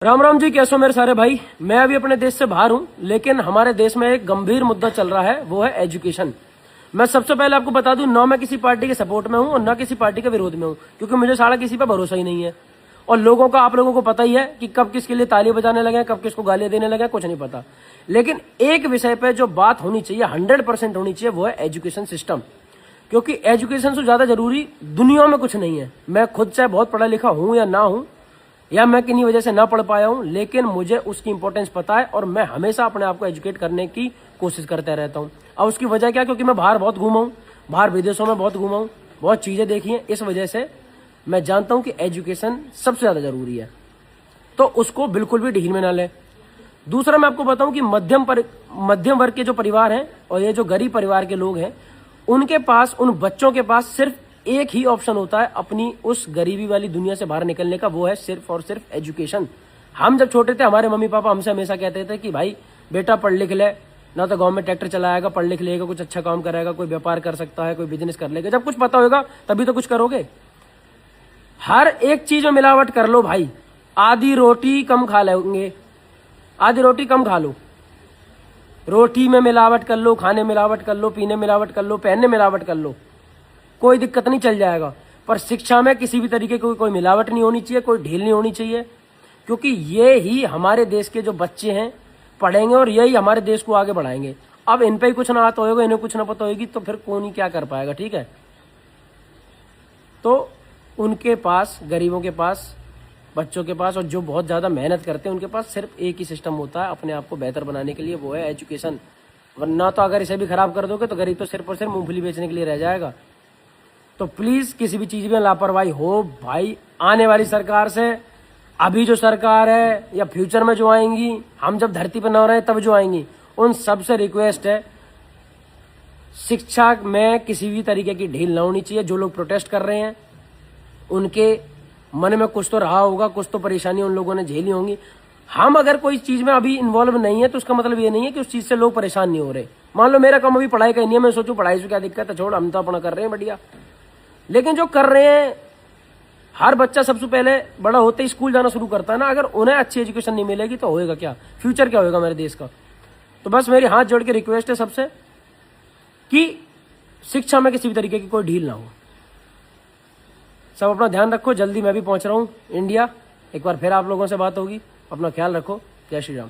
राम राम जी, कैसे हो मेरे सारे भाई। मैं अभी अपने देश से बाहर हूं, लेकिन हमारे देश में एक गंभीर मुद्दा चल रहा है, वो है एजुकेशन। मैं सबसे पहले आपको बता दूं, ना मैं किसी पार्टी के सपोर्ट में हूं और ना किसी पार्टी के विरोध में हूं, क्योंकि मुझे सारा किसी पर भरोसा ही नहीं है। और लोगों का, आप लोगों को पता ही है कि कब किसके लिए ताली बजाने लगे, कब किसको गालियां देने लगे, कुछ नहीं पता। लेकिन एक विषय पे जो बात होनी चाहिए, 100% होनी चाहिए, वो है एजुकेशन सिस्टम। क्योंकि एजुकेशन से ज्यादा जरूरी दुनिया में कुछ नहीं है। मैं खुद चाहे बहुत पढ़ा लिखा हूं या ना हूं, या मैं किन्हीं वजह से ना पढ़ पाया हूं, लेकिन मुझे उसकी इंपॉर्टेंस पता है और मैं हमेशा अपने आप को एजुकेट करने की कोशिश करता रहता हूं। और उसकी वजह क्या, क्योंकि मैं बाहर बहुत घूमा हूं, बाहर विदेशों में बहुत घूमा हूं, बहुत चीजें देखी हैं। इस वजह से मैं जानता हूं कि एजुकेशन सबसे ज्यादा जरूरी है, तो उसको बिल्कुल भी ढील में ना ले। दूसरा, मैं आपको बताऊं कि मध्यम वर्ग के जो परिवार हैं और ये जो गरीब परिवार के लोग हैं, उनके पास, उन बच्चों के पास सिर्फ एक ही ऑप्शन होता है अपनी उस गरीबी वाली दुनिया से बाहर निकलने का, वो है सिर्फ और सिर्फ एजुकेशन। हम जब छोटे थे, हमारे मम्मी पापा हमसे हमेशा कहते थे कि भाई बेटा पढ़ लिख ले, ना तो गांव में ट्रैक्टर चलाएगा, पढ़ लिख लेगा, कुछ अच्छा काम करेगा, कोई व्यापार कर सकता है, कोई बिजनेस कर लेगा। जब कुछ पता होगा तभी तो कुछ करोगे। हर एक चीज में मिलावट कर लो भाई, आधी रोटी कम खा लेंगे, आधी रोटी कम खा लो, रोटी में मिलावट कर लो, खाने मिलावट कर लो, पीने मिलावट कर लो, पहनने मिलावट कर लो, कोई दिक्कत नहीं, चल जाएगा। पर शिक्षा में किसी भी तरीके की कोई मिलावट नहीं होनी चाहिए, कोई ढील नहीं होनी चाहिए, क्योंकि ये ही हमारे देश के जो बच्चे हैं पढ़ेंगे और यही हमारे देश को आगे बढ़ाएंगे। अब इन पे ही कुछ ना आता होगा, इन्हें कुछ ना पता होगी, तो फिर कौन ही क्या कर पाएगा। ठीक है, तो उनके पास, गरीबों के पास, बच्चों के पास, और जो बहुत ज्यादा मेहनत करते हैं उनके पास सिर्फ एक ही सिस्टम होता है अपने आप को बेहतर बनाने के लिए, वो है एजुकेशन। वरना तो अगर इसे भी खराब कर दोगे तो गरीब तो सिर्फ और सिर्फ मूंगफली बेचने के लिए रह जाएगा। तो प्लीज किसी भी चीज में लापरवाही हो भाई, आने वाली सरकार से, अभी जो सरकार है या फ्यूचर में जो आएंगी, हम जब धरती पर न रहे तब जो आएंगी, उन सबसे रिक्वेस्ट है, शिक्षा में किसी भी तरीके की ढील ना होनी चाहिए। जो लोग प्रोटेस्ट कर रहे हैं उनके मन में कुछ तो रहा होगा, कुछ तो परेशानी उन लोगों ने झेली होंगी। हम अगर कोई चीज में अभी इन्वॉल्व नहीं है तो उसका मतलब ये नहीं है कि उस चीज से लोग परेशान नहीं हो रहे। मान लो मेरा काम अभी पढ़ाई का नहीं है, मैं सोचूं पढ़ाई से क्या दिक्कत है, छोड़, हम तो अपना कर रहे हैं बढ़िया। लेकिन जो कर रहे हैं, हर बच्चा सबसे पहले बड़ा होते ही स्कूल जाना शुरू करता है ना, अगर उन्हें अच्छी एजुकेशन नहीं मिलेगी तो होएगा क्या, फ्यूचर क्या होगा मेरे देश का। तो बस मेरी हाथ जोड़ के रिक्वेस्ट है सबसे कि शिक्षा में किसी भी तरीके की कोई ढील ना हो। सब अपना ध्यान रखो, जल्दी मैं भी पहुंच रहा हूं इंडिया, एक बार फिर आप लोगों से बात होगी। अपना ख्याल रखो। जय श्री राम।